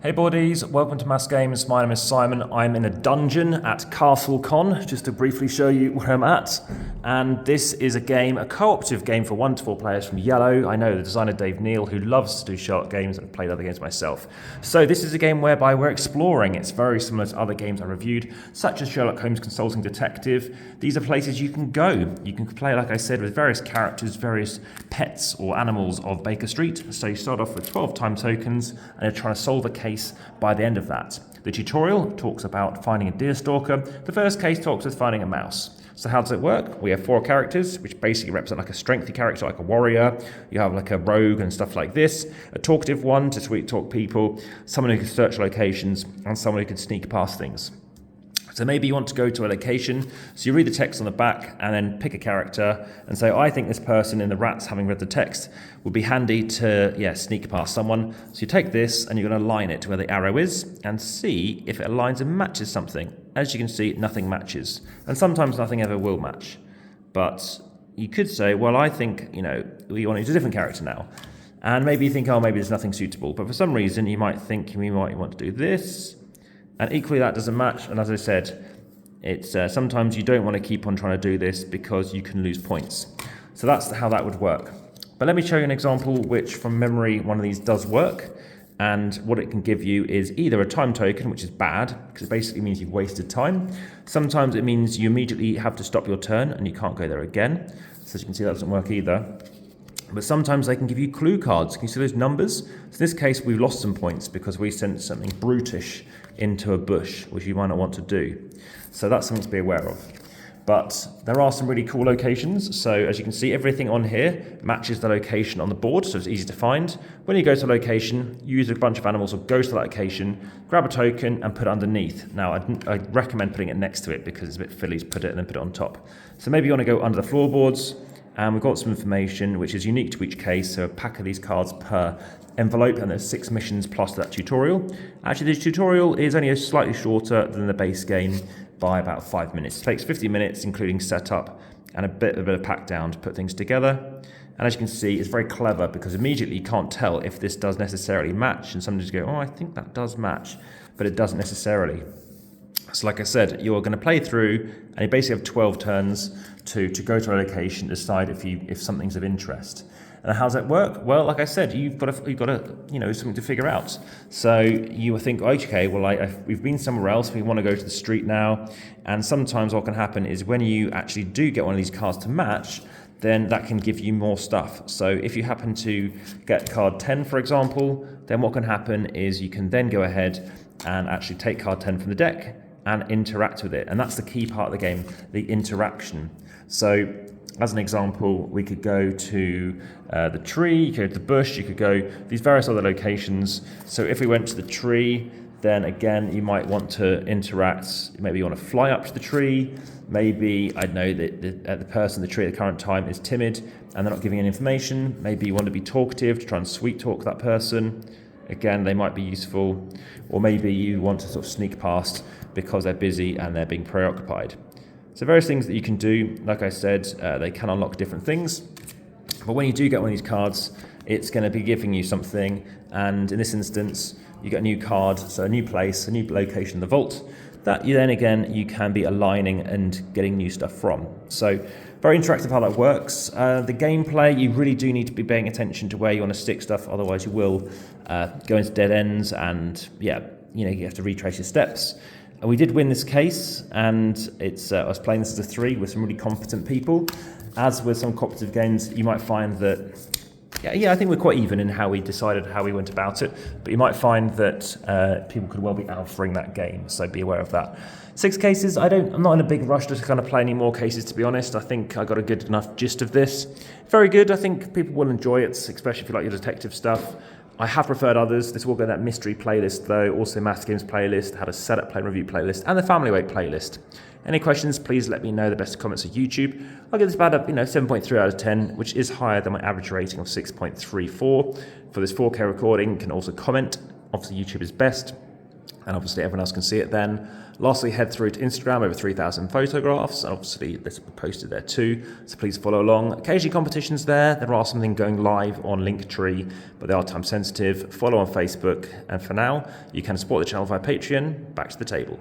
Hey boardies, welcome to AmassGames. My name is Simon. I'm in a dungeon at Castle Con, just to briefly show you where I'm at. And this is a game, a cooperative game for 1 to 4 players from Yellow. I know the designer Dave Neal, who loves to do Sherlock games, and I've played other games myself. So this is a game whereby we're exploring. It's very similar to other games I reviewed, such as Sherlock Holmes Consulting Detective. These are places you can go. You can play, like I said, with various characters, various pets or animals of Baker Street. So you start off with 12 time tokens, and you're trying to solve a case by the end of that. The tutorial talks about finding a deer stalker. The first case talks about finding a mouse. So how does it work? We have 4 characters, which basically represent like a strengthy character, like a warrior. You have like a rogue and stuff like this. A talkative one to sweet talk people. Someone who can search locations, and someone who can sneak past things. So maybe you want to go to a location, so you read the text on the back and then pick a character and say, I think this person in the rats, having read the text, would be handy to sneak past someone. So you take this and you're going to align it to where the arrow is and see if it aligns and matches something. As you can see, nothing matches. And sometimes nothing ever will match. But you could say, well, I think, we want to use a different character now. And maybe you think, oh, maybe there's nothing suitable. But for some reason, you might think you might want to do this. And equally that doesn't match, and as I said, it's sometimes you don't want to keep on trying to do this because you can lose points. So that's how that would work. But let me show you an example which from memory one of these does work, and what it can give you is either a time token, which is bad, because it basically means you've wasted time. Sometimes it means you immediately have to stop your turn and you can't go there again. So as you can see, that doesn't work either. But sometimes they can give you clue cards. Can you see those numbers? So in this case, we've lost some points because we sent something brutish into a bush, which you might not want to do. So that's something to be aware of. But there are some really cool locations. So as you can see, everything on here matches the location on the board, so it's easy to find. When you go to a location, use a bunch of animals or go to that location, grab a token and put it underneath. Now, I'd recommend putting it next to it because it's a bit filly to put it and then put it on top. So maybe you want to go under the floorboards, and we've got some information which is unique to each case, so a pack of these cards per envelope, and there's 6 missions plus that tutorial. Actually, this tutorial is only slightly shorter than the base game by about 5 minutes. It takes 50 minutes, including setup and a bit of pack down to put things together. And as you can see, it's very clever because immediately you can't tell if this does necessarily match, and some just go, oh, I think that does match, but it doesn't necessarily. So like I said, you're going to play through, and you basically have 12 turns to go to a location, decide if something's of interest. And how does that work? Well, like I said, you've got something to figure out. So you think, okay, well, we've been somewhere else. We want to go to the street now. And sometimes what can happen is when you actually do get one of these cards to match, then that can give you more stuff. So if you happen to get card 10, for example, then what can happen is you can then go ahead and actually take card 10 from the deck and interact with it. And that's the key part of the game, the interaction. So as an example, we could go to the tree, you could go to the bush, you could go these various other locations. So if we went to the tree, then again, you might want to interact. Maybe you want to fly up to the tree. Maybe, I know that the person in the tree at the current time is timid and they're not giving any information. Maybe you want to be talkative to try and sweet talk that person. Again, they might be useful. Or maybe you want to sort of sneak past because they're busy and they're being preoccupied. So various things that you can do. Like I said, they can unlock different things. But when you do get one of these cards, it's going to be giving you something. And in this instance, you get a new card, so a new place, a new location in the vault, that you can be aligning and getting new stuff from. So very interactive how that works. The gameplay, you really do need to be paying attention to where you want to stick stuff, otherwise you will go into dead ends and you have to retrace your steps. We did win this case, and I was playing this as a 3 with some really competent people. As with some cooperative games, you might find that, I think we're quite even in how we decided how we went about it, but you might find that people could well be alphaing that game, so be aware of that. 6 cases, I'm not in a big rush to kind of play any more cases, to be honest. I think I got a good enough gist of this. Very good, I think people will enjoy it, especially if you like your detective stuff. I have preferred others. This will go in that mystery playlist though, also AmassGames playlist, how to set up play and review playlist, and the family weight playlist. Any questions, please let me know. The best comments are YouTube. I'll give this about a 7.3 out of 10, which is higher than my average rating of 6.34. For this 4K recording, you can also comment. Obviously YouTube is best. and obviously everyone else can see it then. Lastly, head through to Instagram, over 3,000 photographs, and obviously this will be posted there too, so please follow along. Occasionally competitions there are something going live on Linktree, but they are time sensitive. Follow on Facebook, and for now, you can support the channel via Patreon. Back to the table.